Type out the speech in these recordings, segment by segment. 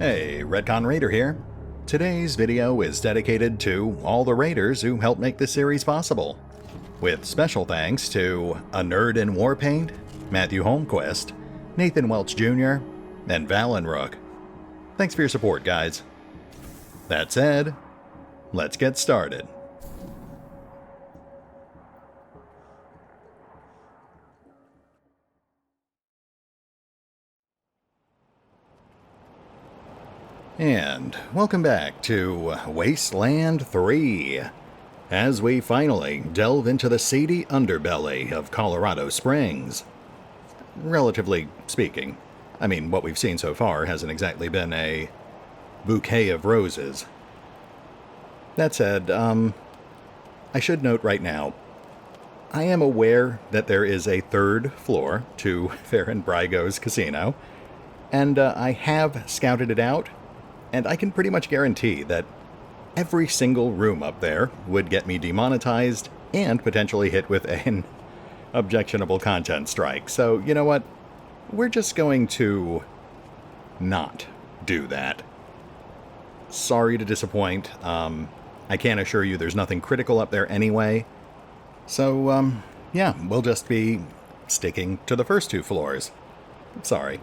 Hey, RetconRaider here. Today's video is dedicated to all the raiders who helped make this series possible, with special thanks to Anerdinwarpaint, Matthew Holmquist, Nathan Welch Jr., and Valinrook. Thanks for your support, guys. That said, let's get started. And welcome back to Wasteland 3, as we finally delve into the seedy underbelly of Colorado Springs. Relatively speaking. I mean, what we've seen so far hasn't exactly been a bouquet of roses. That said, I should note right now, I am aware that there is a third floor to Faran Brygo's casino, and I have scouted it out. And I can pretty much guarantee that every single room up there would get me demonetized and potentially hit with an objectionable content strike. So, you know what? We're just going to not do that. Sorry to disappoint. I can't assure you there's nothing critical up there anyway. So, yeah, we'll just be sticking to the first two floors. Sorry.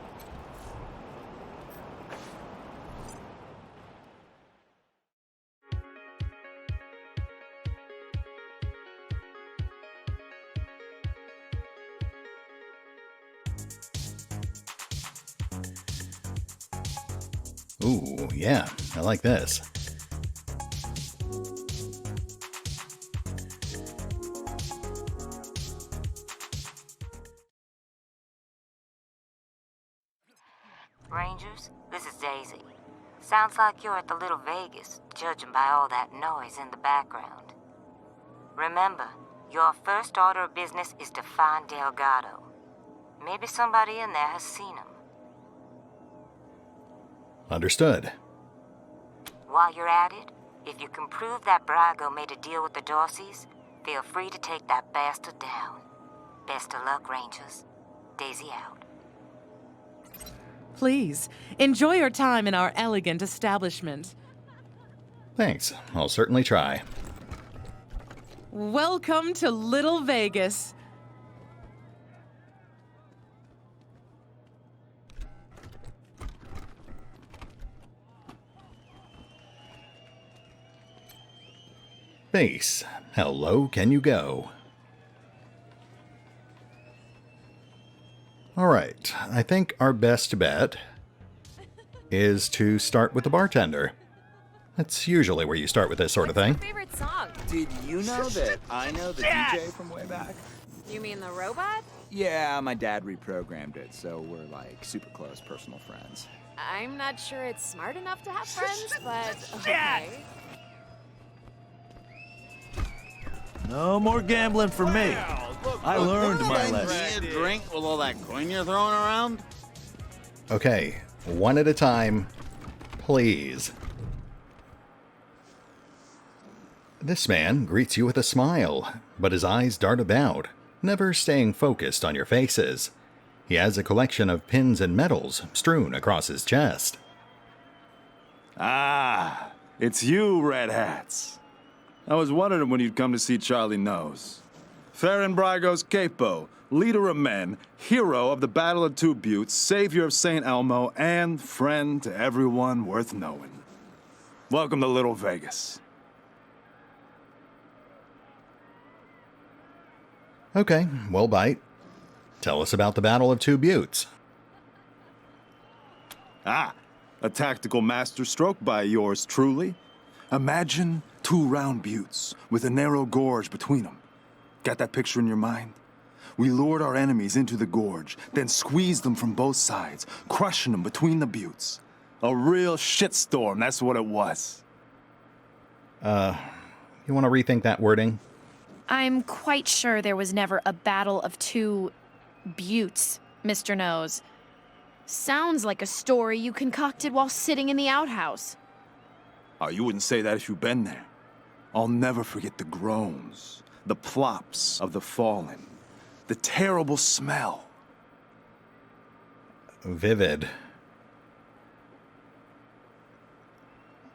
Ooh, yeah, I like this. Rangers, this is Daisy. Sounds like you're at the Little Vegas, judging by all that noise in the background. Remember, your first order of business is to find Delgado. Maybe somebody in there has seen him. Understood. While you're at it, if you can prove that Brygo made a deal with the Dorseys, feel free to take that bastard down. Best of luck, Rangers. Daisy out. Please, enjoy your time in our elegant establishment. Thanks. I'll certainly try. Welcome to Little Vegas. Base, how low can you go? Alright, I think our best bet is to start with the bartender. That's usually where you start with this sort of thing. Favorite song? Did you know that I know the DJ from way back? You mean the robot? Yeah, my dad reprogrammed it, so we're like super close personal friends. I'm not sure it's smart enough to have friends, but okay. No more gambling for me. I learned my lesson. Need a drink with all that coin you're throwing around? Okay, one at a time, please. This man greets you with a smile, but his eyes dart about, never staying focused on your faces. He has a collection of pins and medals strewn across his chest. Ah, it's you, Red Hats. I was wondering when you'd come to see Charlie Knows. Faran Brygo's capo, leader of men, hero of the Battle of Two Buttes, savior of St. Elmo, and friend to everyone worth knowing. Welcome to Little Vegas. Okay, well, bite. Tell us about the Battle of Two Buttes. Ah, a tactical masterstroke by yours truly. Imagine two round buttes with a narrow gorge between them. Got that picture in your mind? We lured our enemies into the gorge, then squeezed them from both sides, crushing them between the buttes. A real shitstorm, that's what it was. You want to rethink that wording? I'm quite sure there was never a battle of two buttes, Mr. Nose. Sounds like a story you concocted while sitting in the outhouse. Oh, you wouldn't say that if you'd been there. I'll never forget the groans, the plops of the fallen, the terrible smell. Vivid.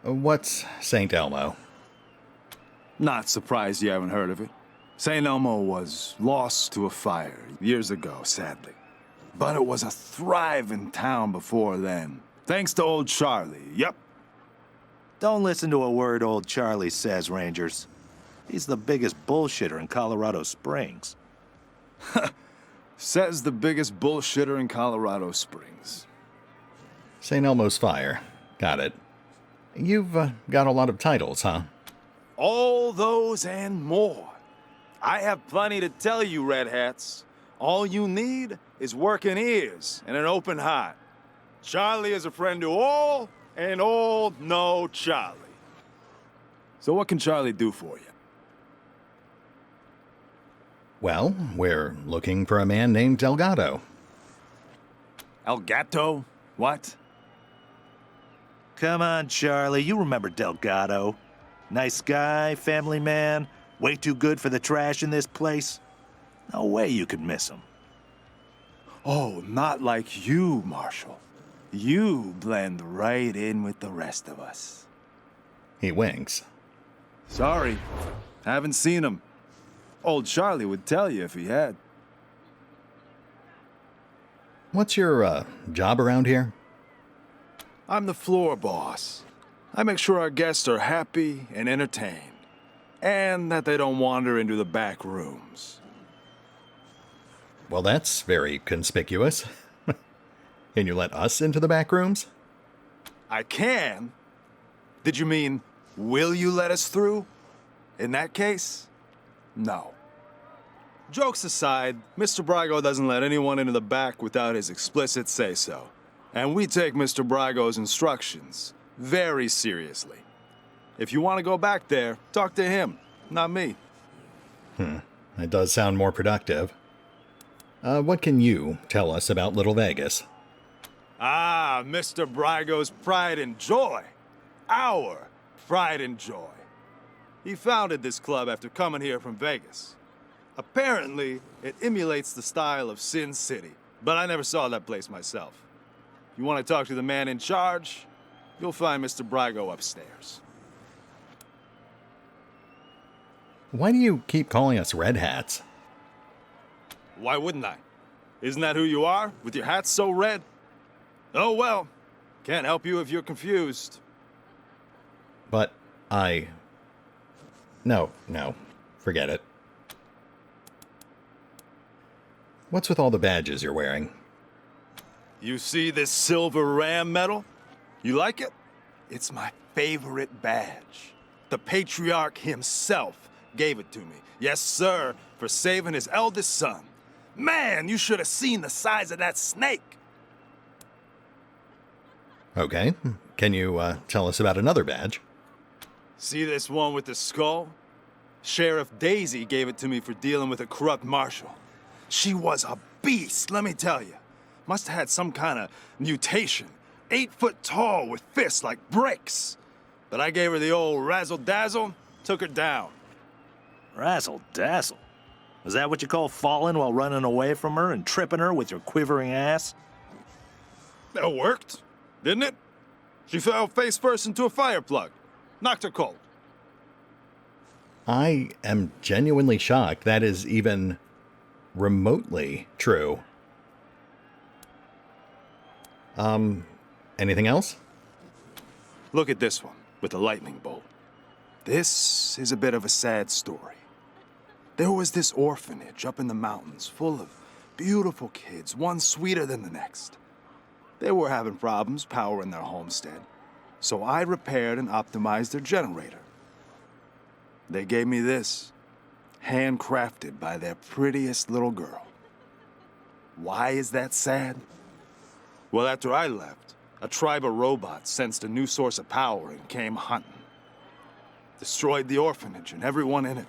What's St. Elmo? Not surprised you haven't heard of it. St. Elmo was lost to a fire years ago, sadly. But it was a thriving town before then. Thanks to old Charlie, yep. Don't listen to a word old Charlie says, Rangers. He's the biggest bullshitter in Colorado Springs. Says the biggest bullshitter in Colorado Springs. St. Elmo's Fire. Got it. You've got a lot of titles, huh? All those and more. I have plenty to tell you, Red Hats. All you need is working ears and an open heart. Charlie is a friend to all, and all know Charlie. So what can Charlie do for you? Well, we're looking for a man named Delgado. El Gato? What? Come on, Charlie, you remember Delgado. Nice guy, family man, way too good for the trash in this place. No way you could miss him. Oh, not like you, Marshall. You blend right in with the rest of us. He winks. Sorry, haven't seen him. Old Charlie would tell you if he had. What's your job around here? I'm the floor boss. I make sure our guests are happy and entertained, and that they don't wander into the back rooms. Well, that's very conspicuous. Can you let us into the back rooms? I can? Did you mean, will you let us through? In that case, no. Jokes aside, Mr. Brygo doesn't let anyone into the back without his explicit say-so. And we take Mr. Brygo's instructions very seriously. If you want to go back there, talk to him, not me. It does sound more productive. What can you tell us about Little Vegas? Ah, Mr. Brygo's pride and joy. Our pride and joy. He founded this club after coming here from Vegas. Apparently, it emulates the style of Sin City, but I never saw that place myself. If you want to talk to the man in charge, you'll find Mr. Brygo upstairs. Why do you keep calling us Red Hats? Why wouldn't I? Isn't that who you are, with your hat so red? Oh well, can't help you if you're confused. But No, forget it. What's with all the badges you're wearing? You see this silver ram medal? You like it? It's my favorite badge. The patriarch himself gave it to me. Yes, sir, for saving his eldest son. Man, you should have seen the size of that snake. Okay, can you tell us about another badge? See this one with the skull? Sheriff Daisy gave it to me for dealing with a corrupt marshal. She was a beast, let me tell you. Must have had some kind of mutation. 8 foot tall with fists like bricks. But I gave her the old razzle-dazzle, took her down. Razzle-dazzle? Is that what you call falling while running away from her and tripping her with your quivering ass? That worked, didn't it? She fell face first into a fire plug. Knocked her cold. I am genuinely shocked that is even remotely true. Anything else? Look at this one with the lightning bolt. This is a bit of a sad story. There was this orphanage up in the mountains full of beautiful kids, one sweeter than the next. They were having problems powering their homestead, so I repaired and optimized their generator. They gave me this, handcrafted by their prettiest little girl. Why is that sad? Well, after I left, a tribe of robots sensed a new source of power and came hunting. Destroyed the orphanage and everyone in it.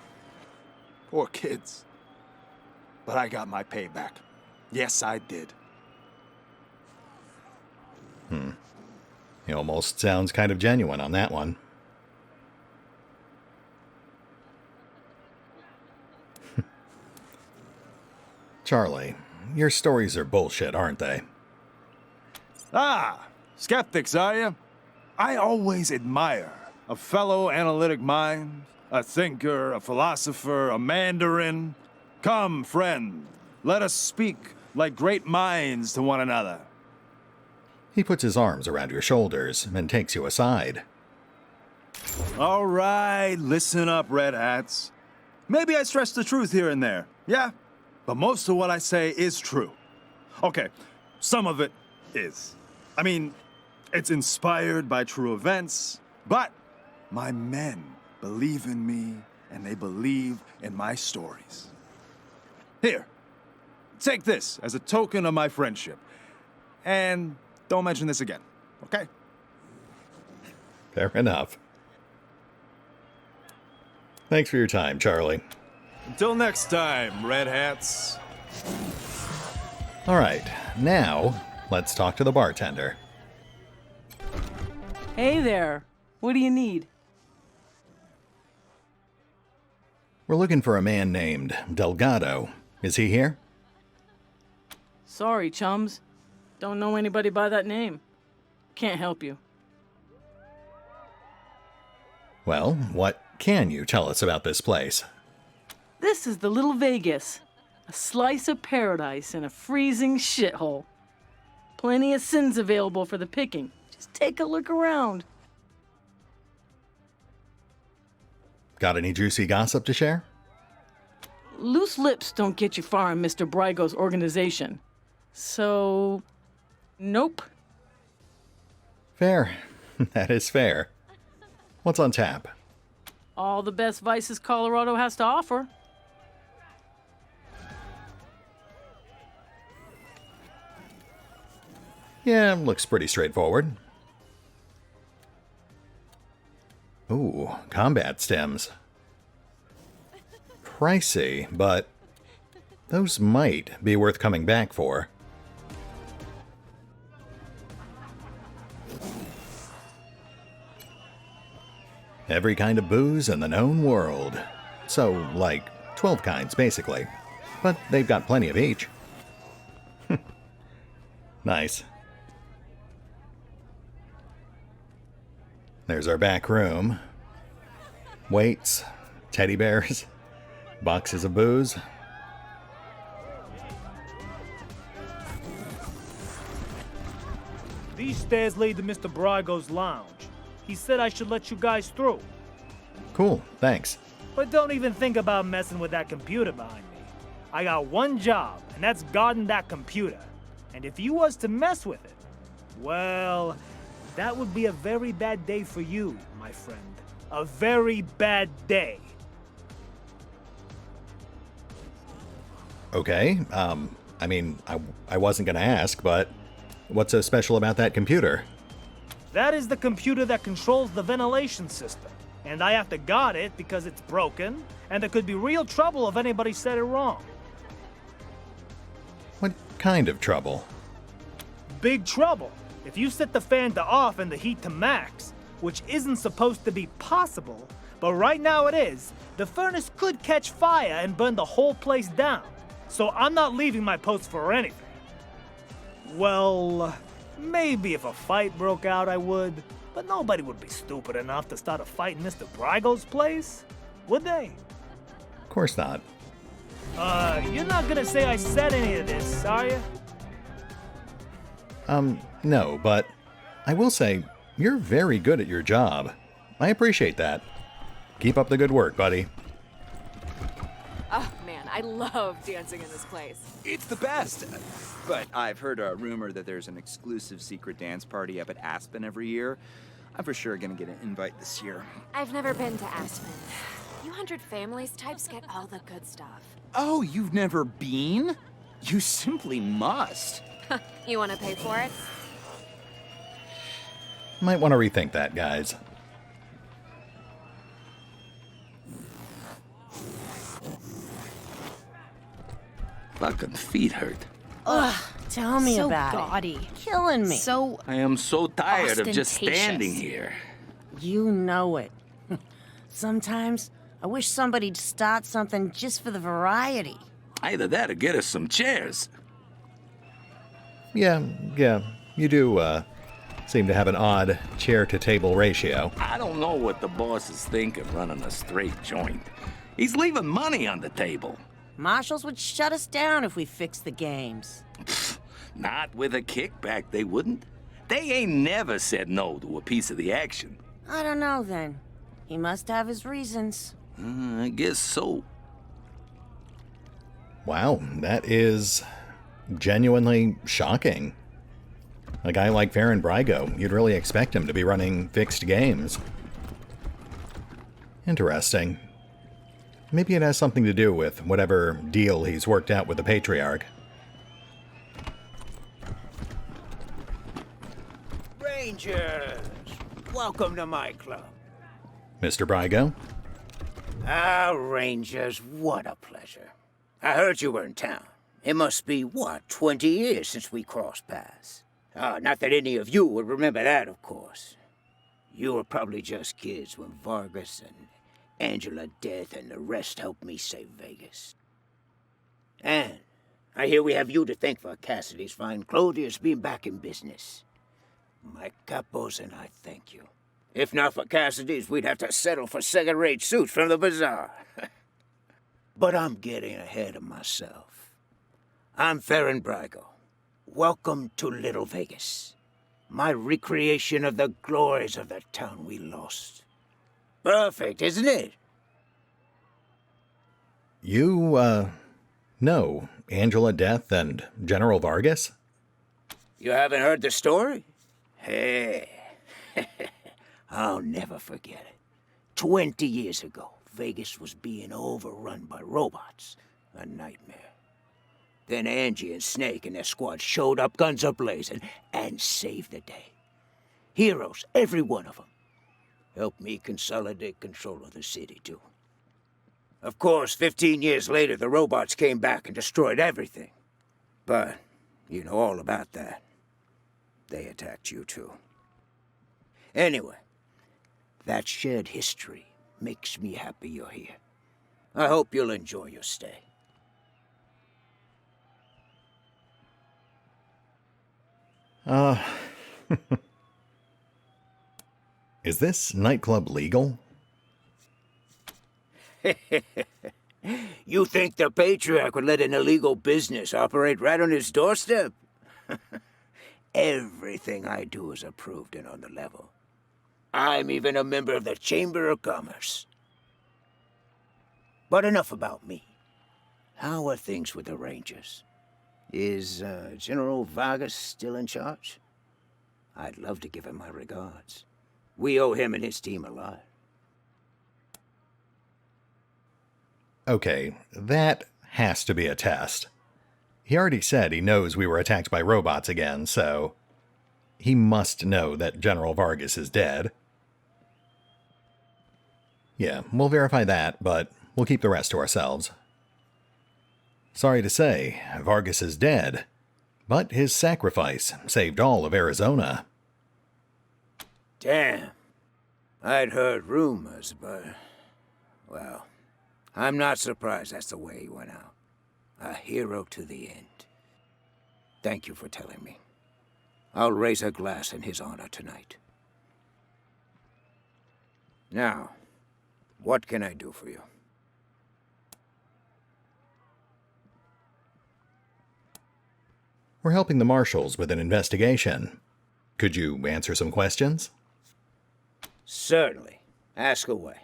Poor kids. But I got my payback. Yes, I did. He almost sounds kind of genuine on that one. Charlie, your stories are bullshit, aren't they? Ah, skeptics, are you? I always admire a fellow analytic mind, a thinker, a philosopher, a mandarin. Come, friend, let us speak like great minds to one another. He puts his arms around your shoulders and takes you aside. All right, listen up, Red Hats. Maybe I stress the truth here and there, yeah? But most of what I say is true. Okay, some of it is. I mean, it's inspired by true events, but my men believe in me and they believe in my stories. Here, take this as a token of my friendship. And don't mention this again, okay? Fair enough. Thanks for your time, Charlie. Until next time, Red Hats. All right, now let's talk to the bartender. Hey there. What do you need? We're looking for a man named Delgado. Is he here? Sorry, chums. Don't know anybody by that name. Can't help you. Well, what can you tell us about this place? This is the Little Vegas. A slice of paradise in a freezing shithole. Plenty of sins available for the picking. Just take a look around. Got any juicy gossip to share? Loose lips don't get you far in Mr. Brygo's organization. So, nope. Fair. That is fair. What's on tap? All the best vices Colorado has to offer. Yeah, looks pretty straightforward. Ooh, combat stems. Pricey, but those might be worth coming back for. Every kind of booze in the known world. So, like, 12 kinds, basically. But they've got plenty of each. Nice. There's our back room. Weights, teddy bears, boxes of booze. These stairs lead to Mr. Brygo's lounge. He said I should let you guys through. Cool, thanks. But don't even think about messing with that computer behind me. I got one job, and that's guarding that computer. And if you was to mess with it, well, that would be a very bad day for you, my friend. A very bad day. Okay, I mean, I wasn't gonna ask, but what's so special about that computer? That is the computer that controls the ventilation system. And I have to guard it because it's broken, and there could be real trouble if anybody said it wrong. What kind of trouble? Big trouble. If you set the fan to off and the heat to max, which isn't supposed to be possible, but right now it is, the furnace could catch fire and burn the whole place down. So I'm not leaving my post for anything. Well, maybe if a fight broke out I would, but nobody would be stupid enough to start a fight in Mr. Brygo's place, would they? Of course not. You're not gonna say I said any of this, are you? No, but I will say, you're very good at your job. I appreciate that. Keep up the good work, buddy. Oh man, I love dancing in this place. It's the best. But I've heard a rumor that there's an exclusive secret dance party up at Aspen every year. I'm for sure gonna get an invite this year. I've never been to Aspen. You 100 Families types get all the good stuff. Oh, you've never been? You simply must. You want to pay for it? Might want to rethink that, guys. Fucking feet hurt. Ugh, tell me so about gaudy. it. Killing me. So I am so tired of just ostentatious. standing here. You know it. Sometimes I wish somebody'd start something just for the variety. Either that or get us some chairs. Yeah, you do, seem to have an odd chair-to-table ratio. I don't know what the boss is thinking running a straight joint. He's leaving money on the table. Marshals would shut us down if we fixed the games. Not with a kickback, they wouldn't. They ain't never said no to a piece of the action. I don't know, then. He must have his reasons. I guess so. Wow, that is genuinely shocking. A guy like Faran Brygo, you'd really expect him to be running fixed games. Interesting. Maybe it has something to do with whatever deal he's worked out with the Patriarch. Rangers, welcome to my club. Mr. Brygo? Ah, Rangers, what a pleasure. I heard you were in town. It must be, 20 years since we crossed paths. Not that any of you would remember that, of course. You were probably just kids when Vargas and Angela Death and the rest helped me save Vegas. And I hear we have you to thank for Cassidy's fine clothiers being back in business. My capos and I thank you. If not for Cassidy's, we'd have to settle for second-rate suits from the bazaar. But I'm getting ahead of myself. I'm Faran Brygo. Welcome to Little Vegas. My recreation of the glories of the town we lost. Perfect, isn't it? You, know Angela Death and General Vargas? You haven't heard the story? Hey, I'll never forget it. 20 years ago, Vegas was being overrun by robots. A nightmare. Then Angie and Snake and their squad showed up, guns a-blazing, and saved the day. Heroes, every one of them. Helped me consolidate control of the city, too. Of course, 15 years later, the robots came back and destroyed everything. But you know all about that. They attacked you, too. Anyway, that shared history makes me happy you're here. I hope you'll enjoy your stay. Is this nightclub legal? You think the Patriarch would let an illegal business operate right on his doorstep? Everything I do is approved and on the level. I'm even a member of the Chamber of Commerce. But enough about me. How are things with the Rangers? Is General Vargas still in charge? I'd love to give him my regards. We owe him and his team a lot. Okay, that has to be a test. He already said he knows we were attacked by robots again, so he must know that General Vargas is dead. Yeah, we'll verify that, but we'll keep the rest to ourselves. Sorry to say, Vargas is dead, but his sacrifice saved all of Arizona. Damn. I'd heard rumors, but, well, I'm not surprised that's the way he went out. A hero to the end. Thank you for telling me. I'll raise a glass in his honor tonight. Now, what can I do for you? We're helping the marshals with an investigation. Could you answer some questions? Certainly. Ask away.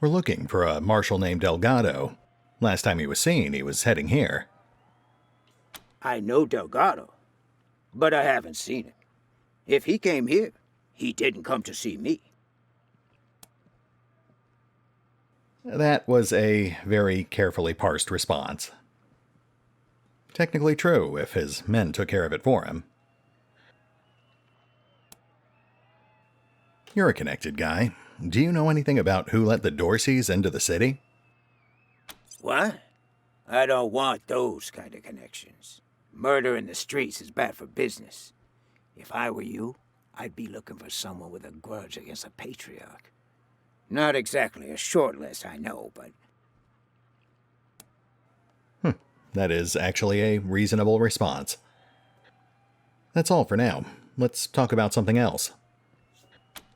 We're looking for a marshal named Delgado. Last time he was seen, he was heading here. I know Delgado, but I haven't seen him. If he came here, he didn't come to see me. That was a very carefully parsed response. Technically true, if his men took care of it for him. You're a connected guy. Do you know anything about who let the Dorseys into the city? What? I don't want those kind of connections. Murder in the streets is bad for business. If I were you, I'd be looking for someone with a grudge against the Patriarch. Not exactly a short list, I know, but... That is actually a reasonable response. That's all for now. Let's talk about something else.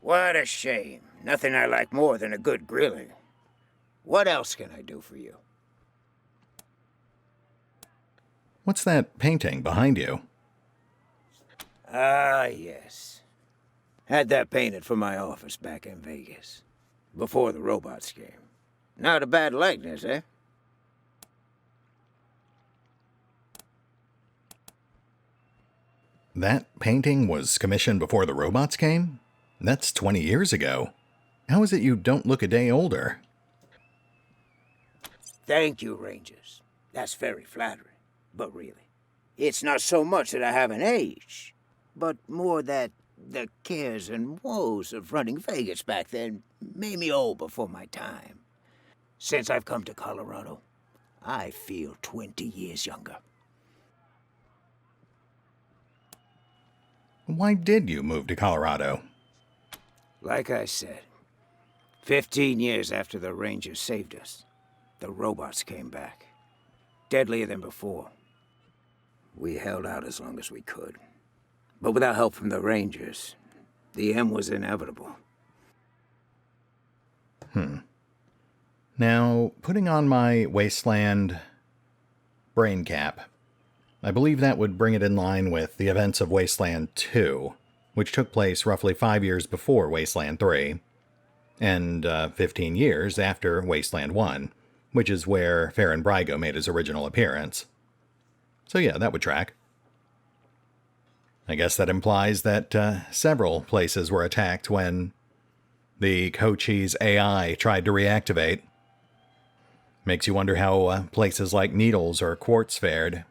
What a shame. Nothing I like more than a good grilling. What else can I do for you? What's that painting behind you? Ah, yes. Had that painted for my office back in Vegas. Before the robots came. Not a bad likeness, eh? That painting was commissioned before the robots came? That's 20 years ago. How is it you don't look a day older? Thank you, Rangers. That's very flattering. But really, it's not so much that I haven't aged, but more that the cares and woes of running Vegas back then made me old before my time. Since I've come to Colorado, I feel 20 years younger. Why did you move to Colorado? Like I said, 15 years after the Rangers saved us, the robots came back. Deadlier than before. We held out as long as we could. But without help from the Rangers, the end was inevitable. Now, putting on my Wasteland brain cap, I believe that would bring it in line with the events of Wasteland 2, which took place roughly 5 years before Wasteland 3, and 15 years after Wasteland 1, which is where Faran Brygo made his original appearance. So yeah, that would track. I guess that implies that several places were attacked when the Cochise AI tried to reactivate. Makes you wonder how places like Needles or Quartz fared.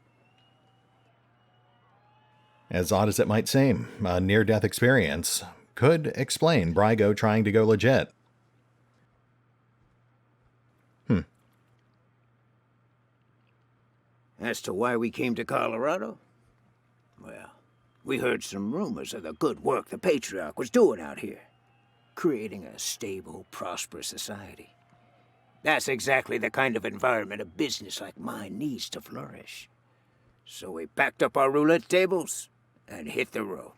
As odd as it might seem, a near-death experience could explain Brygo trying to go legit. As to why we came to Colorado? Well, we heard some rumors of the good work the Patriarch was doing out here. Creating a stable, prosperous society. That's exactly the kind of environment a business like mine needs to flourish. So we packed up our roulette tables and hit the road.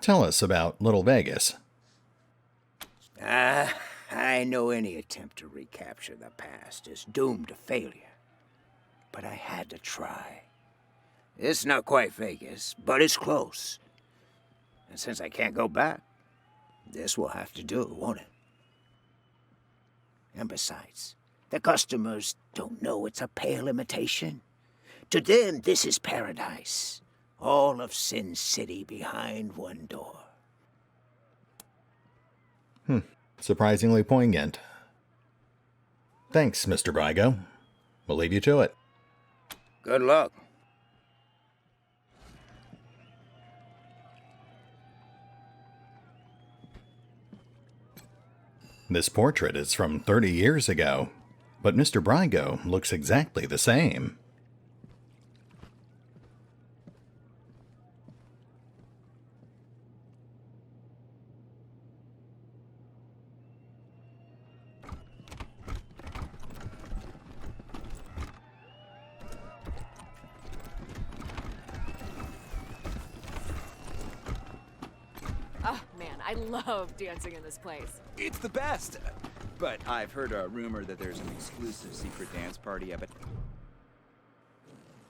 Tell us about Little Vegas. I know any attempt to recapture the past is doomed to failure. But I had to try. It's not quite Vegas, but it's close. And since I can't go back, this will have to do, won't it? And besides, the customers don't know it's a pale imitation. To them, this is paradise. All of Sin City behind one door. Surprisingly poignant. Thanks, Mr. Brygo. We'll leave you to it. Good luck. This portrait is from 30 years ago, but Mr. Brygo looks exactly the same. Oh, man, I love dancing in this place. It's the best! But I've heard a rumor that there's an exclusive secret dance party up at...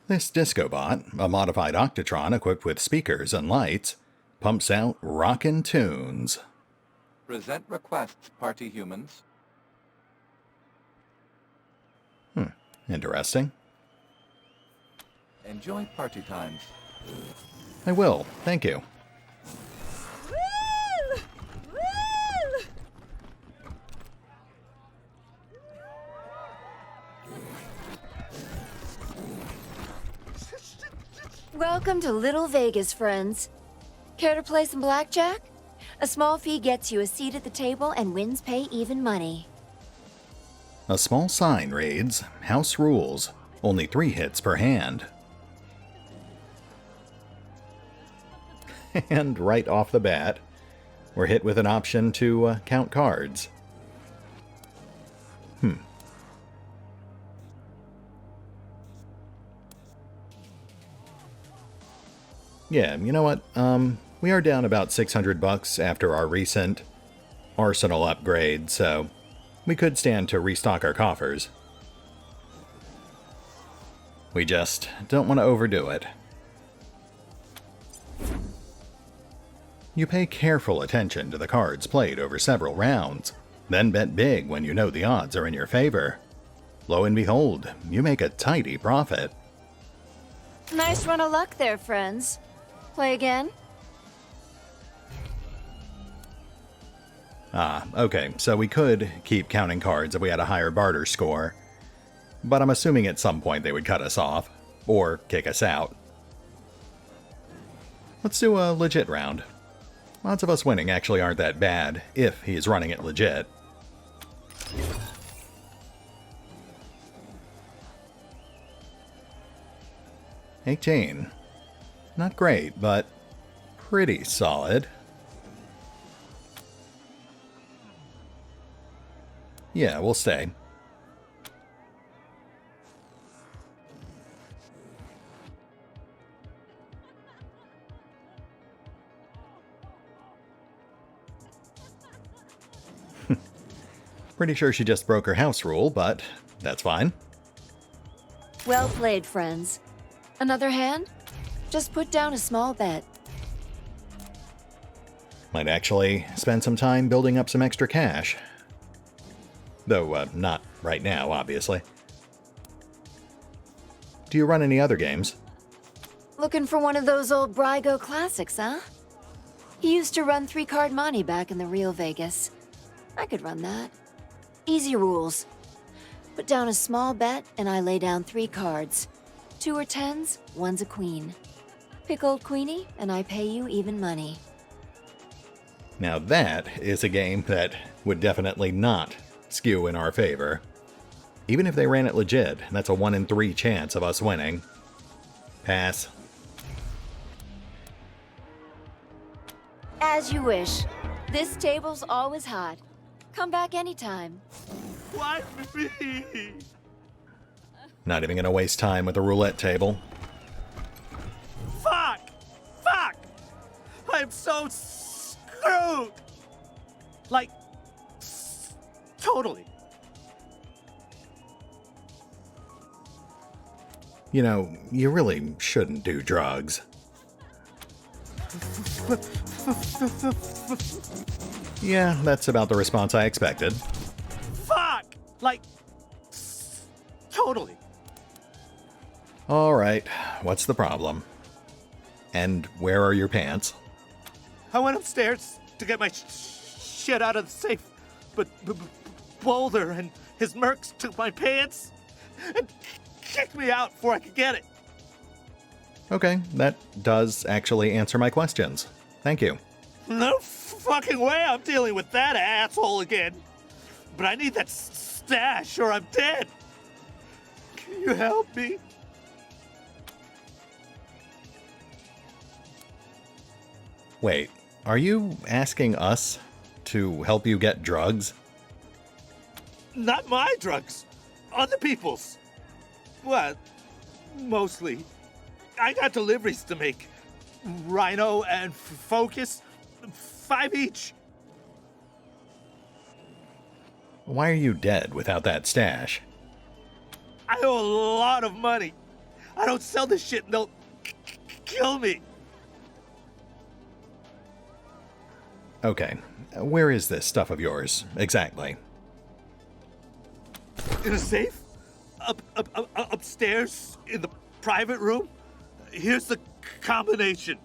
This disco bot, a modified Octatron equipped with speakers and lights, pumps out rockin' tunes. Present requests, party humans. Interesting. Enjoy party times. I will, thank you. Welcome to Little Vegas, friends. Care to play some blackjack? A small fee gets you a seat at the table and wins pay even money. A small sign reads, House Rules, only 3 hits per hand. And right off the bat, we're hit with an option to count cards. Yeah, you know what? We are down about 600 bucks after our recent arsenal upgrade, so we could stand to restock our coffers. We just don't want to overdo it. You pay careful attention to the cards played over several rounds, then bet big when you know the odds are in your favor. Lo and behold, you make a tidy profit. Nice run of luck there, friends. Play again? Ah, okay, so we could keep counting cards if we had a higher barter score, but I'm assuming at some point they would cut us off, or kick us out. Let's do a legit round. Odds of us winning actually aren't that bad, if he's running it legit. $18. Not great, but pretty solid. Yeah, we'll stay. Pretty sure she just broke her house rule, but that's fine. Well played, friends. Another hand? Just put down a small bet. Might actually spend some time building up some extra cash. Though, not right now, obviously. Do you run any other games? Looking for one of those old Brygo classics, huh? He used to run 3-card money back in the real Vegas. I could run that. Easy rules. Put down a small bet, and I lay down 3 cards. 2 are 10s, 1's a queen. Pick old Queenie, and I pay you even money. Now that is a game that would definitely not skew in our favor. Even if they ran it legit, that's a 1 in 3 chance of us winning. Pass. As you wish. This table's always hot. Come back anytime. Why me? Not even gonna waste time with a roulette table. Fuck! Fuck! I'm so screwed! Like, totally. You know, you really shouldn't do drugs. Yeah, that's about the response I expected. Fuck! Like, totally. Alright, what's the problem? And where are your pants? I went upstairs to get my shit out of the safe, but Boulder and his mercs took my pants and kicked me out before I could get it. Okay, that does actually answer my questions. Thank you. No fucking way I'm dealing with that asshole again. But I need that stash or I'm dead. Can you help me? Wait, are you asking us to help you get drugs? Not my drugs. Other people's. Well, mostly. I got deliveries to make. Rhino and Focus. 5 each. Why are you dead without that stash? I owe a lot of money. I don't sell this shit and they'll kill me. Okay, where is this stuff of yours, exactly? In a safe? Upstairs in the private room? Here's the combination.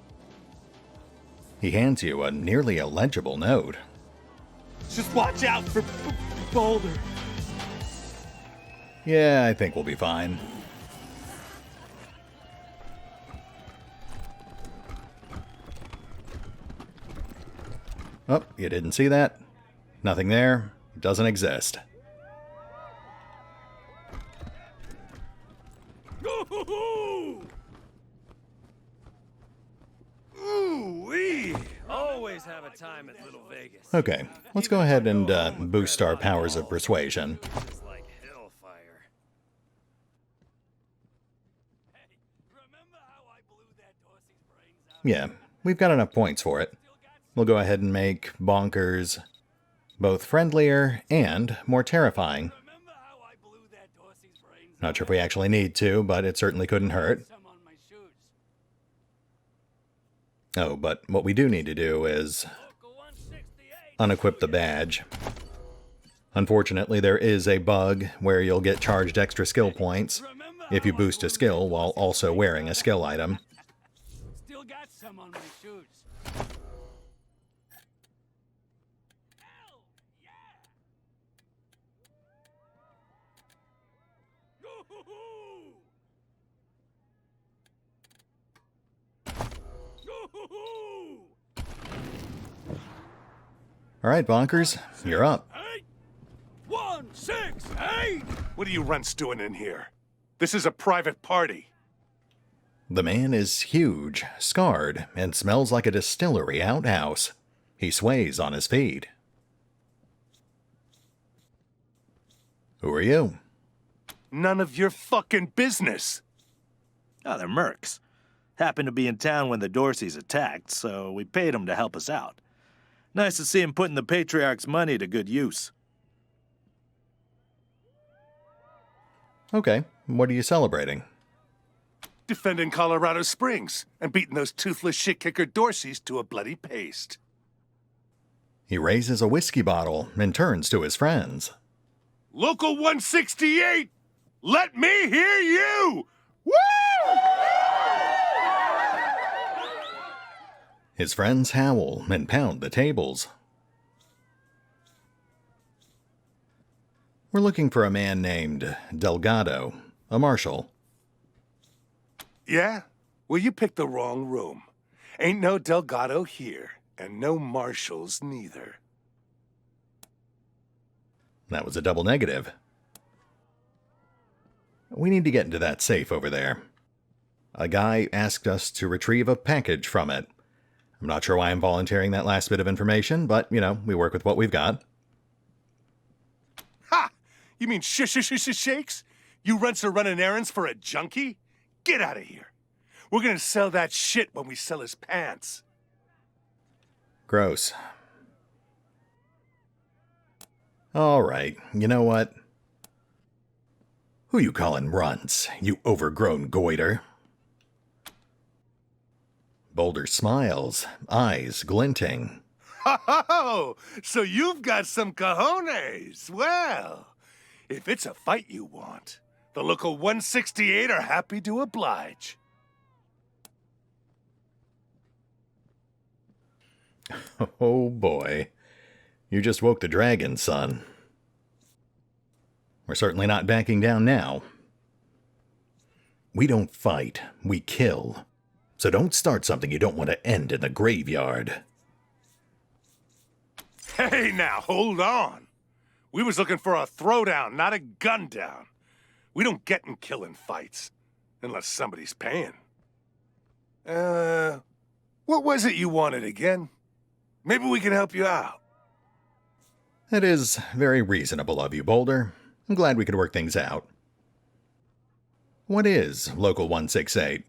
He hands you a nearly illegible note. Just watch out for Boulder. Yeah, I think we'll be fine. Oh, you didn't see that? Nothing there. Doesn't exist. Ooh-wee! Always have a time at Little Vegas. Okay, let's go ahead and boost our powers of persuasion. It's like hellfire. Hey, remember how I blew that Dorsey's brains Yeah, we've got enough points for it. We'll go ahead and make Bonkers both friendlier and more terrifying. Not sure if we actually need to, but it certainly couldn't hurt. Oh, but what we do need to do is unequip the badge. Unfortunately, there is a bug where you'll get charged extra skill points if you boost a skill while also wearing a skill item. Still got some on my shoes. All right, Bonkers, you're up. 1, 6, 8! What are you runts doing in here? This is a private party. The man is huge, scarred, and smells like a distillery outhouse. He sways on his feet. Who are you? None of your fucking business. Oh, they're mercs. Happened to be in town when the Dorseys attacked, so we paid them to help us out. Nice to see him putting the Patriarch's money to good use. Okay, what are you celebrating? Defending Colorado Springs and beating those toothless shit-kicker Dorseys to a bloody paste. He raises a whiskey bottle and turns to his friends. Local 168! Let me hear you! Woo! His friends howl and pound the tables. We're looking for a man named Delgado, a marshal. Yeah? Well, you picked the wrong room. Ain't no Delgado here, and no marshals neither. That was a double negative. We need to get into that safe over there. A guy asked us to retrieve a package from it. I'm not sure why I'm volunteering that last bit of information, but, you know, we work with what we've got. Ha! You mean shakes? You runts are running errands for a junkie? Get out of here. We're gonna sell that shit when we sell his pants. Gross. All right, you know what? Who you calling runts, you overgrown goiter? Boulder smiles, eyes glinting. Ho! So you've got some cojones. Well, if it's a fight you want, the local 168 are happy to oblige. Oh boy. You just woke the dragon, son. We're certainly not backing down now. We don't fight, we kill. So don't start something you don't want to end in the graveyard. Hey now, hold on. We was looking for a throwdown, not a gun down. We don't get in killing fights, unless somebody's paying. What was it you wanted again? Maybe we can help you out. That is very reasonable of you, Boulder. I'm glad we could work things out. What is Local 168?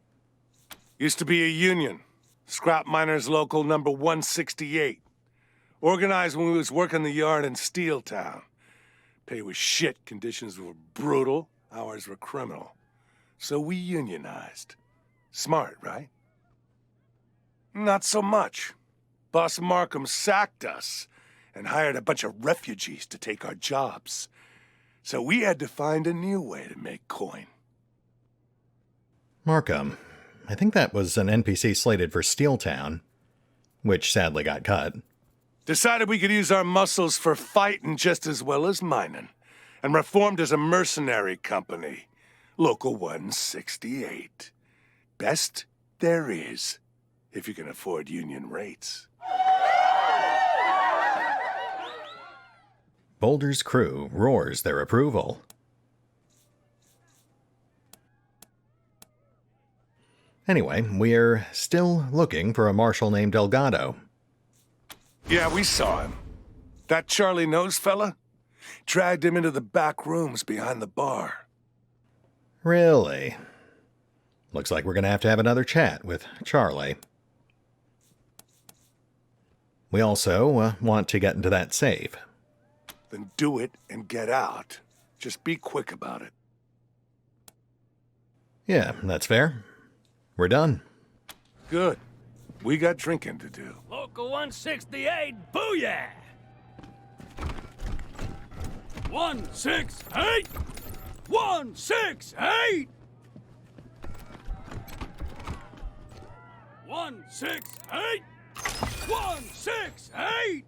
Used to be a union. Scrap Miners Local number 168. Organized when we was working the yard in Steeltown. Pay was shit, conditions were brutal, hours were criminal. So we unionized. Smart, right? Not so much. Boss Markham sacked us and hired a bunch of refugees to take our jobs. So we had to find a new way to make coin. Markham. I think that was an NPC slated for Steeltown, which sadly got cut. Decided we could use our muscles for fighting just as well as mining, and reformed as a mercenary company. Local 168. Best there is, if you can afford union rates. Boulder's crew roars their approval. Anyway, we're still looking for a marshal named Delgado. Yeah, we saw him. That Charlie Nose fella? Dragged him into the back rooms behind the bar. Really? Looks like we're gonna have to have another chat with Charlie. We also want to get into that safe. Then do it and get out. Just be quick about it. Yeah, that's fair. We're done. Good. We got drinking to do. Local 168, booyah! 168! 168! 168! 168!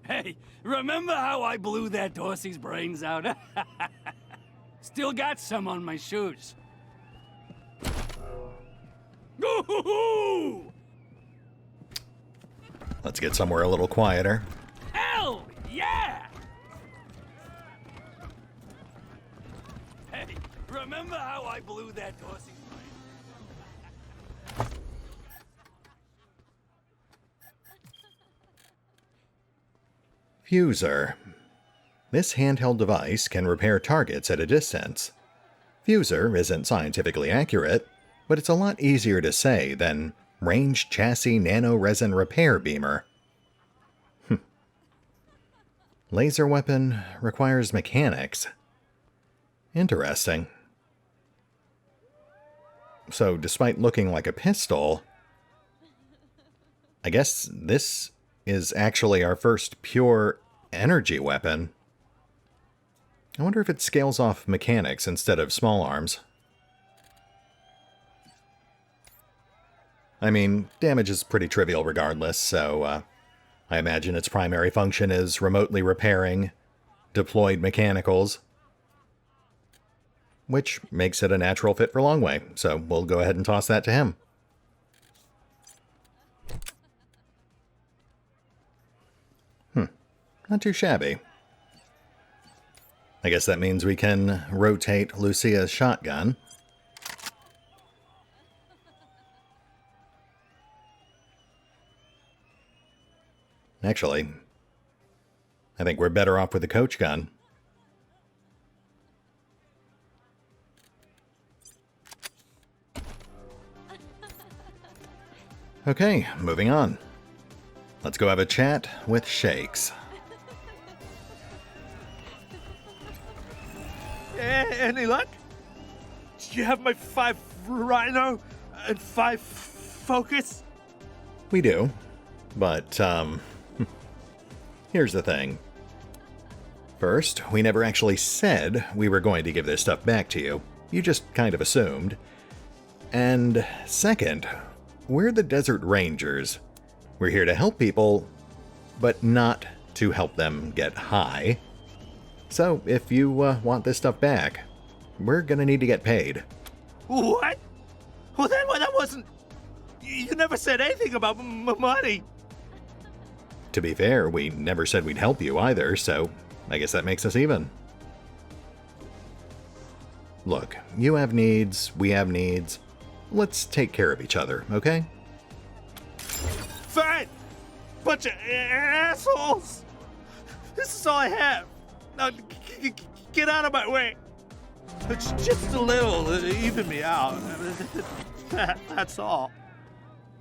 Hey, remember how I blew that Dorsey's brains out? Still got some on my shoes. Ooh! Let's get somewhere a little quieter. Hell yeah! Hey, remember how I blew that Dorsey's brains? Fuser. This handheld device can repair targets at a distance. Fuser isn't scientifically accurate, but it's a lot easier to say than ranged chassis nano-resin repair beamer. Laser weapon requires mechanics. Interesting. So despite looking like a pistol, I guess this is actually our first pure energy weapon. I wonder if it scales off mechanics instead of small arms. I mean, damage is pretty trivial regardless, so I imagine its primary function is remotely repairing deployed mechanicals, which makes it a natural fit for Longway, so we'll go ahead and toss that to him. Not too shabby. I guess that means we can rotate Lucia's shotgun. Actually, I think we're better off with the coach gun. Okay, moving on. Let's go have a chat with Shakes. Any luck? Do you have my 5 Rhino and 5 Focus? We do, but, here's the thing. First, we never actually said we were going to give this stuff back to you. You just kind of assumed. And second, we're the Desert Rangers. We're here to help people, but not to help them get high. So, if you want this stuff back, we're gonna need to get paid. What? Well, that wasn't... You never said anything about money. To be fair, we never said we'd help you either, so I guess that makes us even. Look, you have needs, we have needs. Let's take care of each other, okay? Fine! Bunch of assholes! This is all I have. Now, get out of my way. It's just a little, even me out. That's all.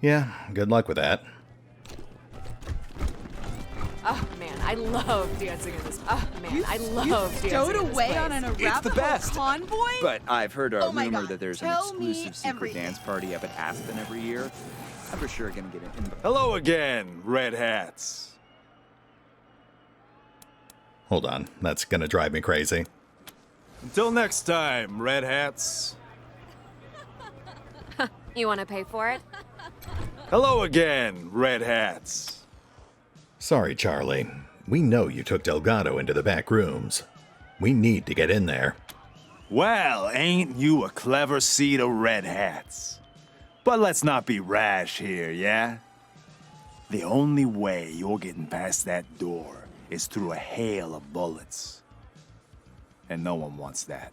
Yeah, good luck with that. Oh man, I love dancing in this. Oh man, I love dancing stowed in this away place. on an Arapaho convoy? But I've heard a Oh my rumor God, that there's an tell me exclusive secret everything. dance party up at Aspen every year. I'm for sure gonna get an invite. Hello again, Red Hats. Hold on, that's gonna drive me crazy. Until next time, Red Hats. You want to pay for it? Hello again, Red Hats. Sorry, Charlie. We know you took Delgado into the back rooms. We need to get in there. Well, ain't you a clever seed of Red Hats? But let's not be rash here, yeah? The only way you're getting past that door is through a hail of bullets. And no one wants that,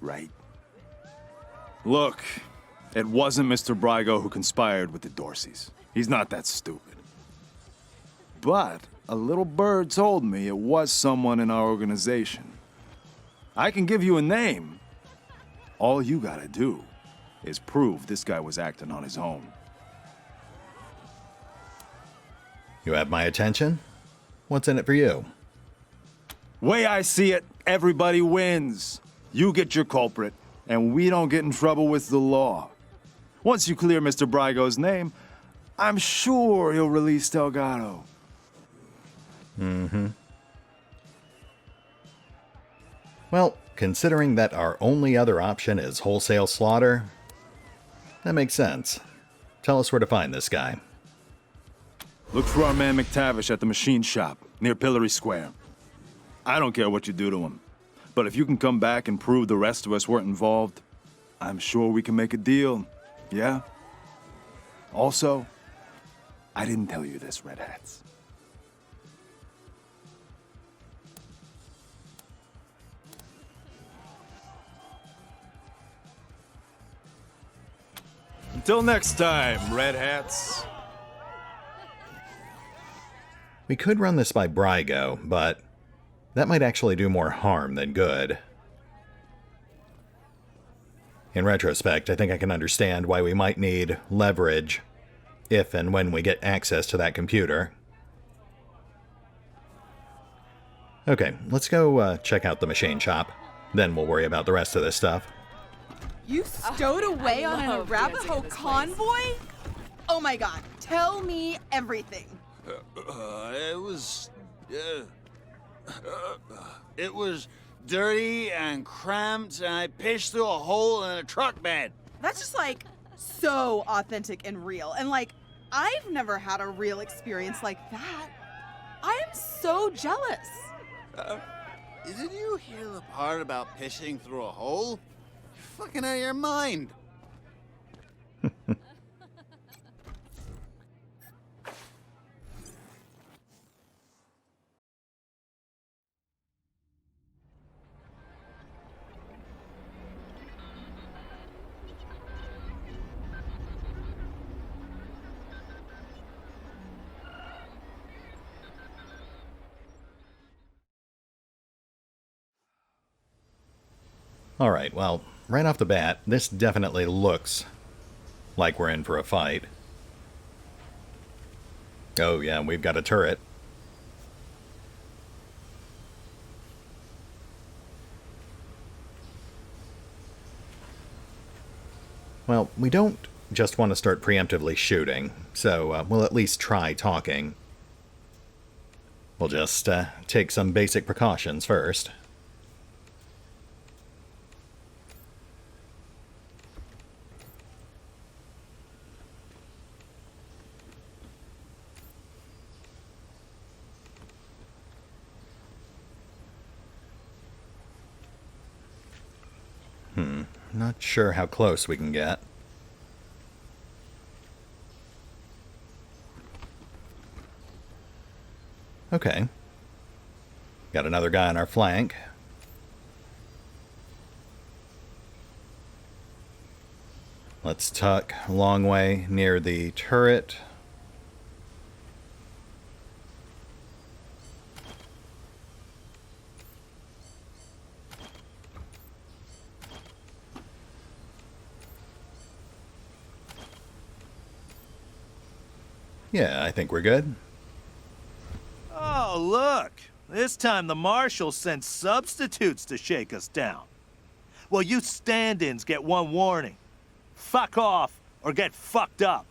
right? Look, it wasn't Mr. Brygo who conspired with the Dorseys. He's not that stupid. But a little bird told me it was someone in our organization. I can give you a name. All you gotta do is prove this guy was acting on his own. You have my attention? What's in it for you? Way I see it, everybody wins. You get your culprit, and we don't get in trouble with the law. Once you clear Mr. Brygo's name, I'm sure he'll release Delgado. Mm-hmm. Well, considering that our only other option is wholesale slaughter, that makes sense. Tell us where to find this guy. Look for our man McTavish at the machine shop, near Pillory Square. I don't care what you do to him, but if you can come back and prove the rest of us weren't involved, I'm sure we can make a deal, yeah? Also, I didn't tell you this, Red Hats. Until next time, Red Hats. We could run this by Brygo, but that might actually do more harm than good. In retrospect, I think I can understand why we might need leverage if and when we get access to that computer. Okay, let's go check out the machine shop. Then we'll worry about the rest of this stuff. You stowed away on an Arapaho convoy? Oh my god, tell me everything. It was dirty and cramped, and I pitched through a hole in a truck bed. That's just like so authentic and real. And like, I've never had a real experience like that. I am so jealous. Did you hear the part about pitching through a hole? You're fucking out of your mind. Alright, well, right off the bat, this definitely looks like we're in for a fight. Oh yeah, we've got a turret. Well, we don't just want to start preemptively shooting, so we'll at least try talking. We'll just take some basic precautions first. Not sure how close we can get. Okay. Got another guy on our flank. Let's tuck a long way near the turret. Yeah, I think we're good. Oh, look! This time the marshal sent substitutes to shake us down. Well, you stand-ins get one warning. Fuck off, or get fucked up.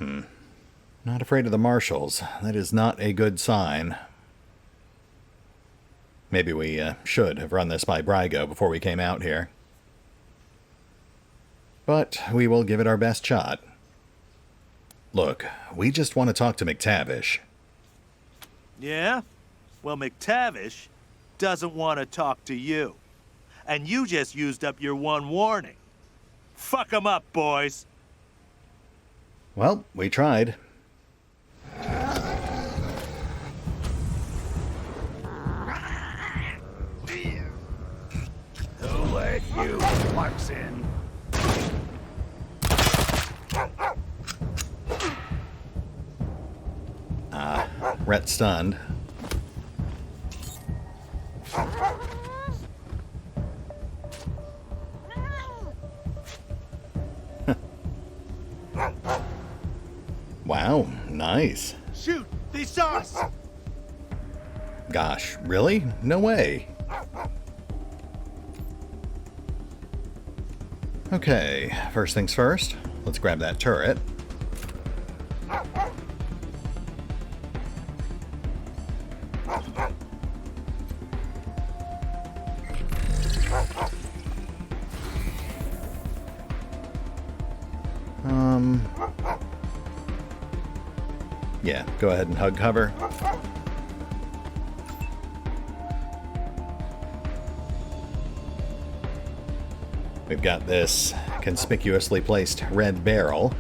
Not afraid of the marshals. That is not a good sign. Maybe we should have run this by Brygo before we came out here. But we will give it our best shot. Look, we just want to talk to McTavish. Yeah? Well, McTavish doesn't want to talk to you. And you just used up your one warning. Fuck 'em up, boys. Well, we tried. Who let you plugs in? Rhett stunned. Wow, nice. Shoot! They saw us! Gosh, really? No way. Okay, first things first. Let's grab that turret. Yeah, go ahead and hug cover. We've got this conspicuously placed red barrel.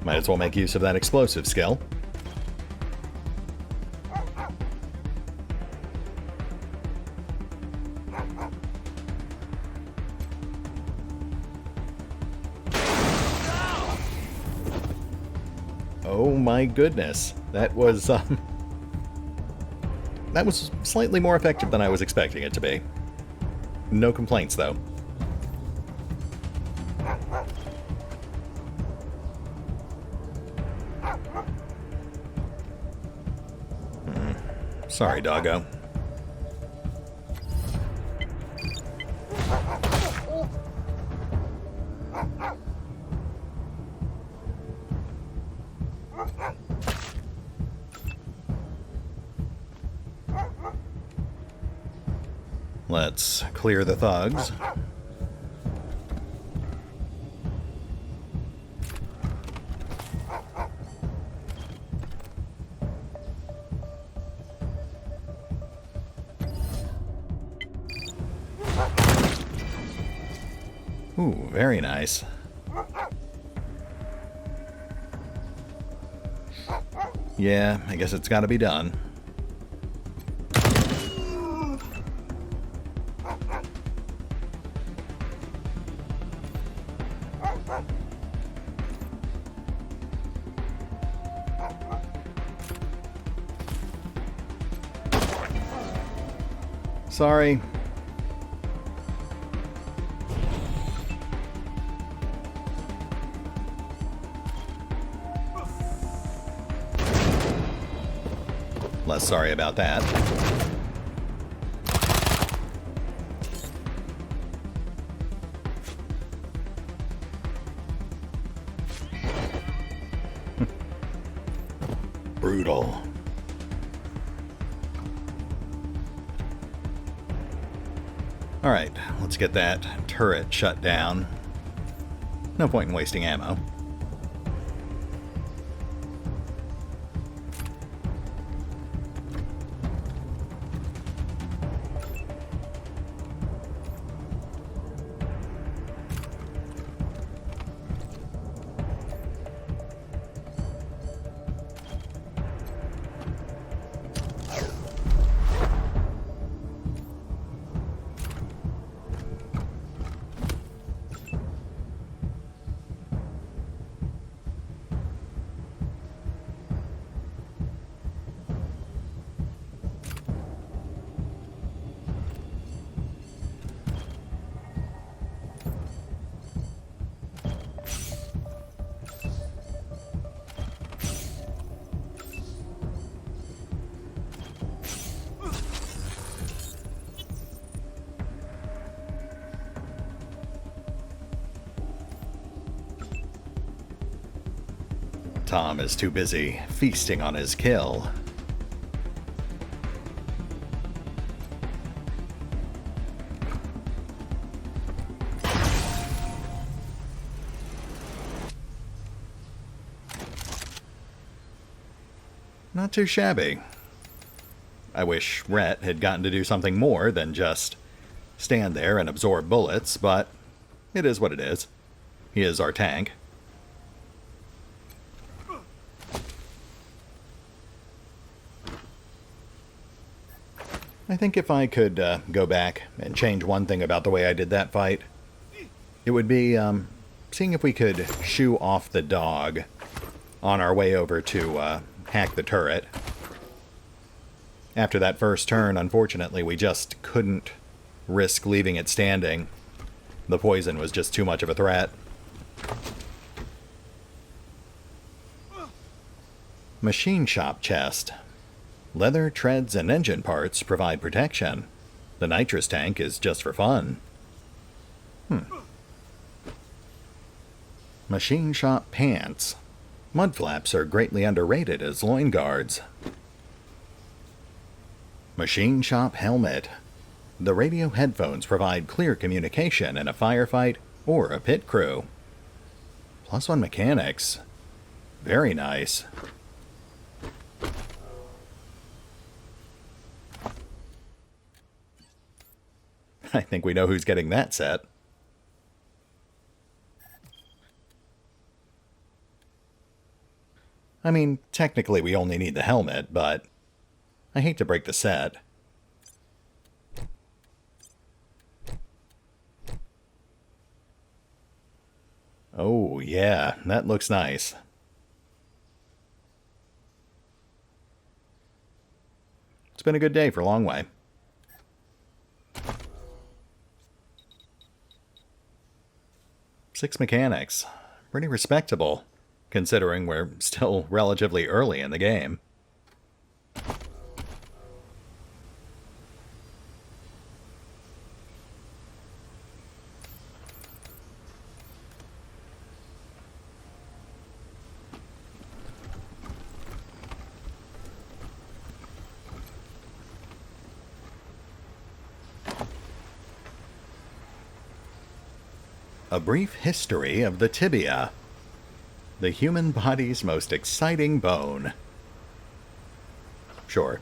Might as well make use of that explosive skill. Oh my goodness. That was slightly more effective than I was expecting it to be. No complaints though. Sorry, doggo. Let's clear the thugs. Ooh, very nice. Yeah, I guess it's gotta be done. Sorry. Less sorry about that. Brutal. All right, let's get that turret shut down. No point in wasting ammo. Tom is too busy feasting on his kill. Not too shabby. I wish Rhett had gotten to do something more than just stand there and absorb bullets, but it is what it is. He is our tank. I think if I could go back and change one thing about the way I did that fight, it would be seeing if we could shoo off the dog on our way over to hack the turret. After that first turn, unfortunately, we just couldn't risk leaving it standing. The poison was just too much of a threat. Machine shop chest. Leather, treads, and engine parts provide protection. The nitrous tank is just for fun. Machine shop pants. Mud flaps are greatly underrated as loin guards. Machine shop helmet. The radio headphones provide clear communication in a firefight or a pit crew. +1 mechanics. Very nice. I think we know who's getting that set. I mean, technically we only need the helmet, but I hate to break the set. Oh, yeah, that looks nice. It's been a good day for Longway. Six mechanics. Pretty respectable, considering we're still relatively early in the game. A brief history of the tibia, the human body's most exciting bone. Sure.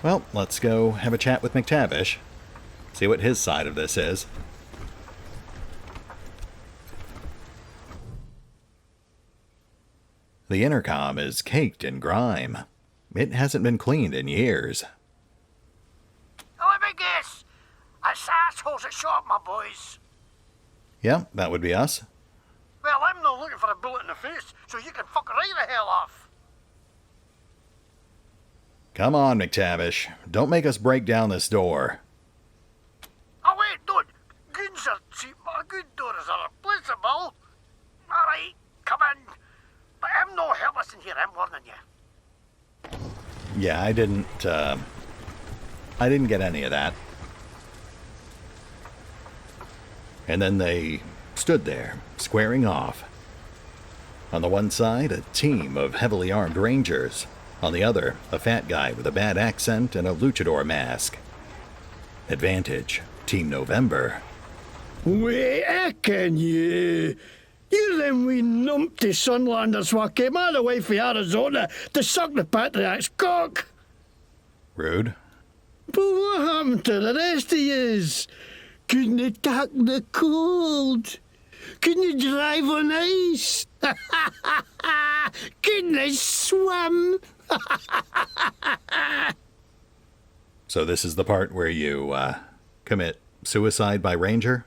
Well, let's go have a chat with McTavish. See what his side of this is. The intercom is caked in grime. It hasn't been cleaned in years. Let me guess. It's assholes at shop, my boys. Yeah, that would be us. Well, I'm not looking for a bullet in the face, so you can fuck right the hell off. Come on, McTavish. Don't make us break down this door. Oh, wait, don't. Goons are cheap, but good doors are replaceable. All right, come in. But I'm no helpless in here, I'm warning you. Yeah, I didn't get any of that. And then they stood there, squaring off. On the one side, a team of heavily armed rangers. On the other, a fat guy with a bad accent and a luchador mask. Advantage, Team November. Wait, can you? You them wee numpty Sunlanders what came all the way from Arizona to suck the Patriarch's cock. Rude. But what happened to the rest of yous? Couldn't you tack the cold? Couldn't you drive on ice? Couldn't you swim? So this is the part where you, commit suicide by ranger?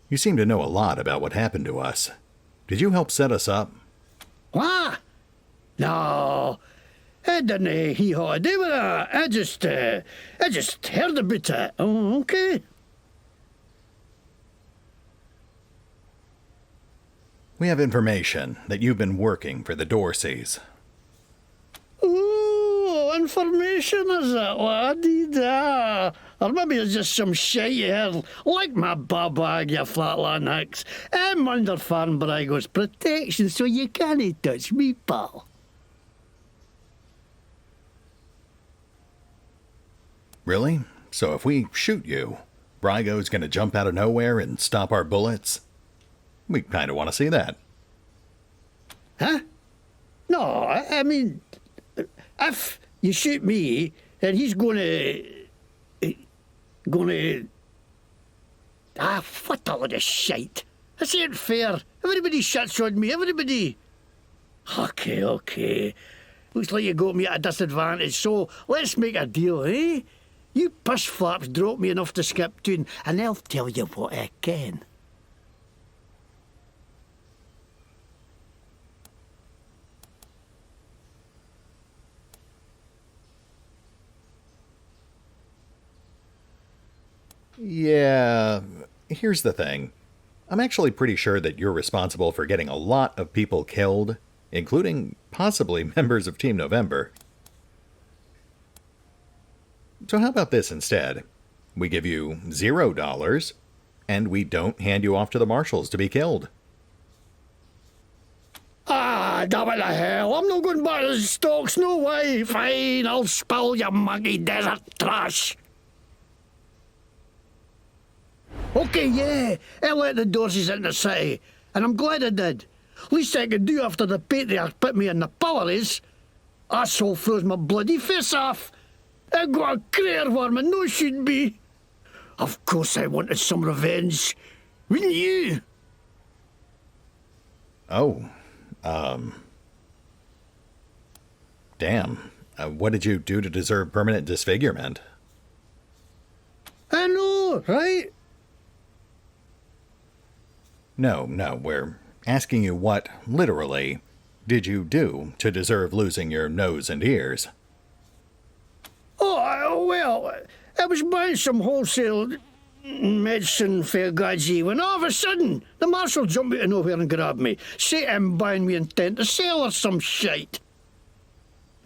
You seem to know a lot about what happened to us. Did you help set us up? What? No. I didn't hee-haw do with that. I just heard about it. Oh, okay. We have information that you've been working for the Dorseys. Oh, information is it, laddie? Or maybe it's just some shit you heard, like my bag, you flatland hicks. I'm under Faran Brygo's protection, so you can't touch me, pal. Really? So if we shoot you, Brygo's gonna jump out of nowhere and stop our bullets? We kinda want to see that. Huh? No, I mean, if you shoot me, then he's gonna... what a load of shite. This ain't fair. Everybody shuts on me, everybody. Okay. Looks like you got me at a disadvantage, so let's make a deal, eh? You push flaps drop me enough to skip tune, and I'll tell you what I can. Yeah, here's the thing. I'm actually pretty sure that you're responsible for getting a lot of people killed, including possibly members of Team November. So how about this instead? We give you $0, and we don't hand you off to the marshals to be killed. Ah, damn it to hell. I'm not going back to the stocks, no way. Fine, I'll spill your muggy desert trash. Okay, yeah, I let the Dorseys into the city, and I'm glad I did. Least I could do after the patriarch put me in the pillories. Asshole froze my bloody face off. I got a crater worm and no should be. Of course I wanted some revenge. Wouldn't you? Oh, damn. What did you do to deserve permanent disfigurement? I know, right? No, we're asking you what, literally, did you do to deserve losing your nose and ears? Oh, well, I was buying some wholesale medicine for Gaji when all of a sudden the marshal jumped out of nowhere and grabbed me, say I'm buying me intent to sell or some shite.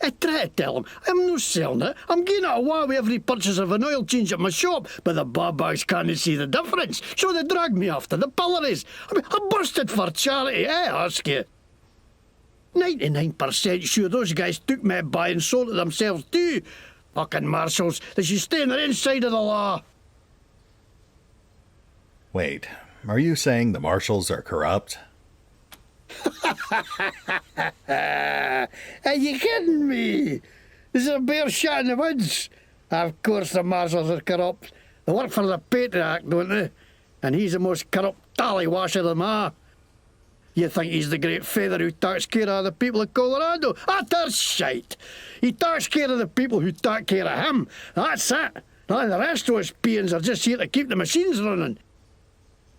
I try to tell him I'm no selling it. I'm getting it away with every purchase of an oil change at my shop, but the babags can't see the difference, so they dragged me off to the pillories. I busted for charity, I ask you. 99% sure those guys took me by and sold it themselves too. Fucking marshals, they should stay on their inside of the law. Wait, are you saying the marshals are corrupt? Are you kidding me? There's a bear shot in the woods. Of course the marshals are corrupt. They work for the patriarch, don't they? And he's the most corrupt tallywasher of them all. You think he's the great feather who takes care of the people of Colorado? That's shite. He takes care of the people who take care of him. That's it. Now the rest of us peons are just here to keep the machines running.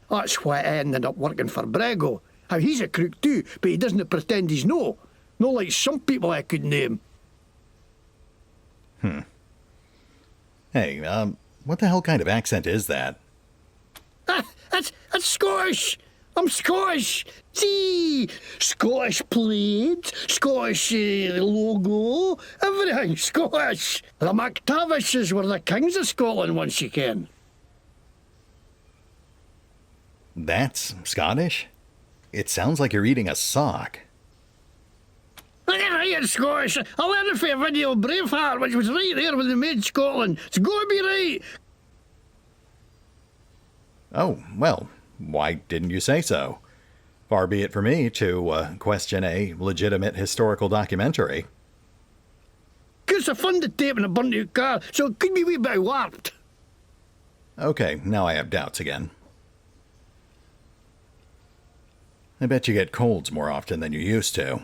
That's why I ended up working for Brygo. Now, he's a crook too, but he doesn't pretend he's no. No like some people I could name. Hey, what the hell kind of accent is that? That's Scottish. I'm Scottish. See, Scottish plate, Scottish logo, everything Scottish. The MacTavishes were the kings of Scotland once you can. That's Scottish? It sounds like you're eating a sock. I ain't Scottish. I learned it for a video of Braveheart, which was right there when they made Scotland. It's got to be right. Oh, well, why didn't you say so? Far be it for me to question a legitimate historical documentary. Because I funded tape in a burnt-out car, so it could be a wee bit warped. Okay, now I have doubts again. I bet you get colds more often than you used to.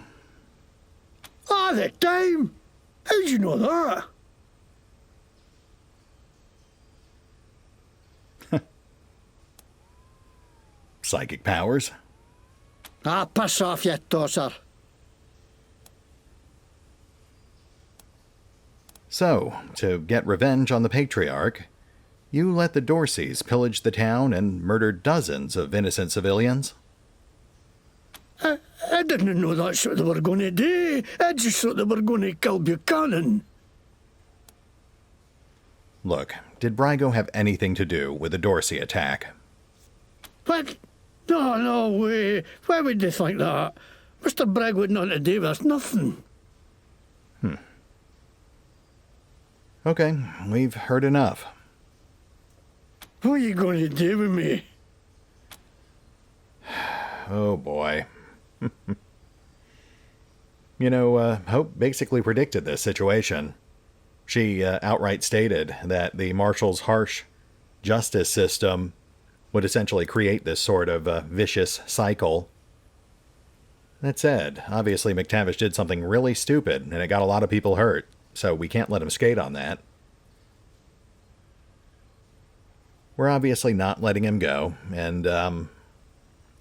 All the time? How'd you know that? Psychic powers? Ah, piss off, you tosser. So, to get revenge on the Patriarch, you let the Dorseys pillage the town and murder dozens of innocent civilians? I didn't know that's what they were going to do. I just thought they were going to kill Buchanan. Look, did Brygo have anything to do with the Dorsey attack? What? No way. Why would they think that? Mr. Brygo had nothing to do with us, nothing. Okay, we've heard enough. What are you going to do with me? Oh boy. You know, Hope basically predicted this situation. She outright stated that the Marshal's harsh justice system would essentially create this sort of vicious cycle. That said, obviously McTavish did something really stupid, and it got a lot of people hurt, so we can't let him skate on that. we're obviously not letting him go, and I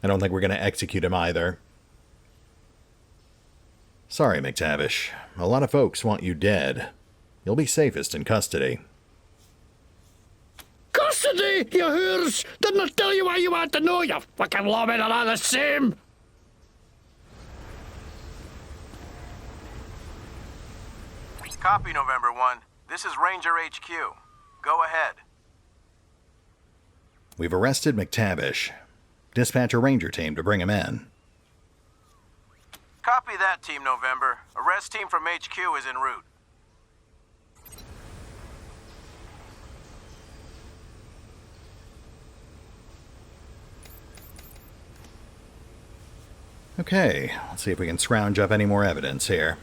don't think we're going to execute him either. Sorry, McTavish. A lot of folks want you dead. You'll be safest in custody. Custody, you whores! Didn't I tell you why you want to know, you fucking lawmen are all the same? Copy, November 1. This is Ranger HQ. Go ahead. We've arrested McTavish. Dispatch a ranger team to bring him in. Copy that, Team November. Arrest team from HQ is en route. Okay, let's see if we can scrounge up any more evidence here.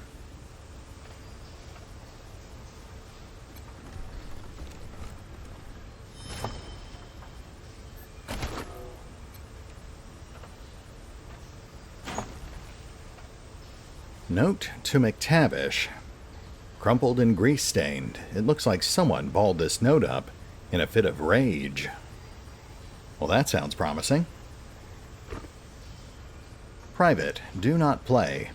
Note to McTavish. Crumpled and grease-stained, it looks like someone balled this note up in a fit of rage. Well, that sounds promising. Private, do not play.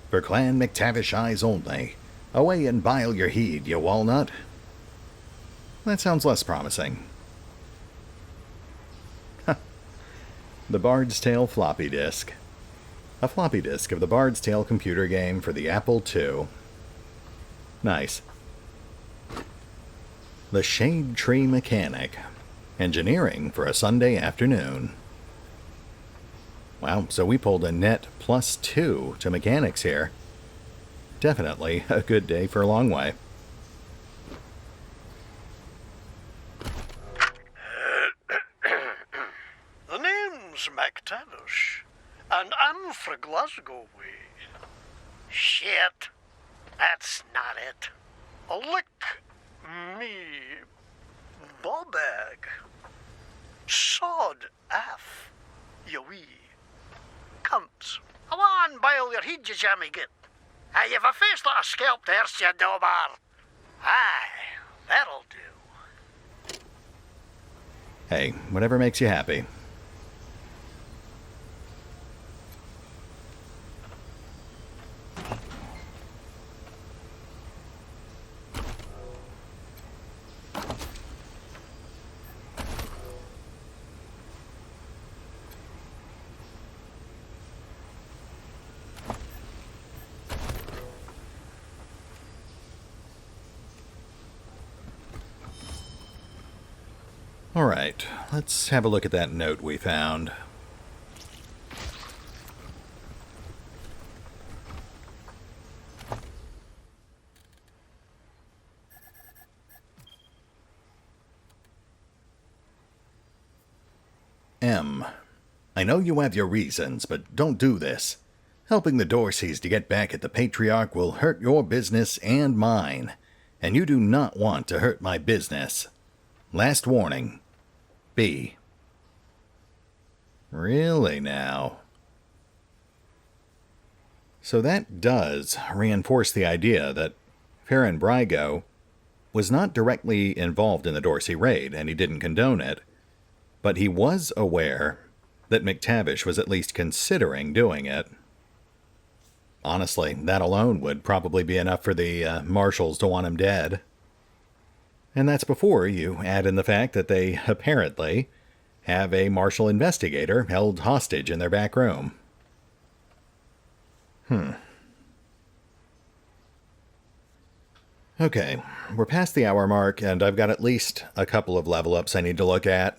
For Clan McTavish eyes only. Away and bile your heed, you walnut. That sounds less promising. The Bard's Tale floppy disk. A floppy disk of the Bard's Tale computer game for the Apple II. Nice. The Shade Tree Mechanic. Engineering for a Sunday afternoon. Wow, so we pulled a net +2 to mechanics here. Definitely a good day for a long way. The name's McTavish, and I'm fra Glasgow way. Shit, that's not it. Lick me ball-bag. Sod af, you wee cunts. Come on, bile your head, you jammy git. Hey, you've a face like a scalped horse, you dobar. Aye, that'll do. Hey, whatever makes you happy. Alright, let's have a look at that note we found. M. I know you have your reasons, but don't do this. Helping the Dorseys to get back at the Patriarch will hurt your business and mine, and you do not want to hurt my business. Last warning. B. Really now? So that does reinforce the idea that Faran Brygo was not directly involved in the Dorsey raid, and he didn't condone it, but he was aware that McTavish was at least considering doing it. Honestly, that alone would probably be enough for the marshals to want him dead. And that's before you add in the fact that they apparently have a marshal investigator held hostage in their back room. Okay, we're past the hour mark, and I've got at least a couple of level ups I need to look at.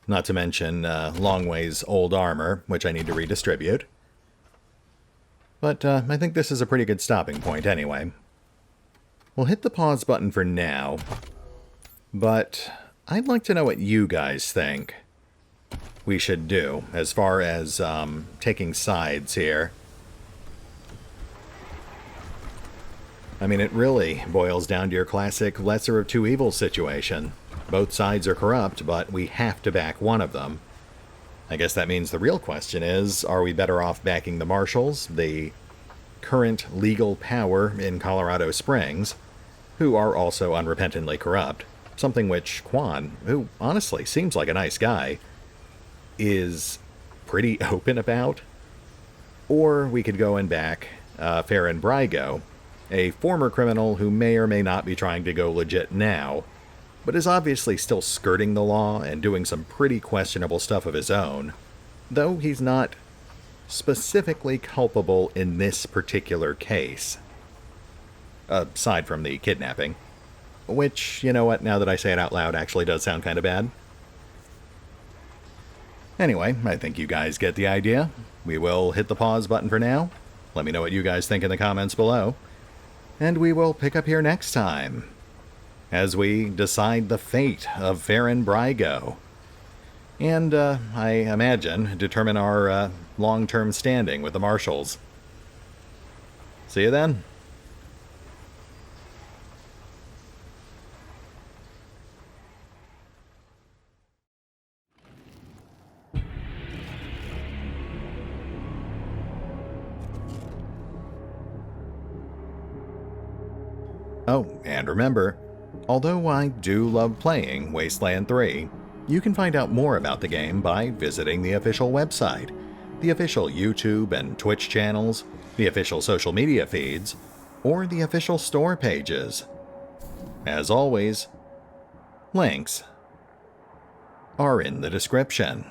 Not to mention Longway's old armor, which I need to redistribute. But I think this is a pretty good stopping point anyway. We'll hit the pause button for now, but I'd like to know what you guys think we should do as far as taking sides here. I mean, it really boils down to your classic lesser of two evils situation. Both sides are corrupt, but we have to back one of them. I guess that means the real question is, are we better off backing the marshals, the current legal power in Colorado Springs, who are also unrepentantly corrupt, something which Quinn, who honestly seems like a nice guy, is pretty open about. Or we could go and back Faran Brygo, a former criminal who may or may not be trying to go legit now, but is obviously still skirting the law and doing some pretty questionable stuff of his own, though he's not specifically culpable in this particular case. Aside from the kidnapping. Which, you know what, now that I say it out loud, actually does sound kind of bad. Anyway, I think you guys get the idea. We will hit the pause button for now. Let me know what you guys think in the comments below. And we will pick up here next time, as we decide the fate of Faran Brygo. And, I imagine, determine our long-term standing with the Marshals. See you then. Oh, and remember, although I do love playing Wasteland 3, you can find out more about the game by visiting the official website, the official YouTube and Twitch channels, the official social media feeds, or the official store pages. As always, links are in the description.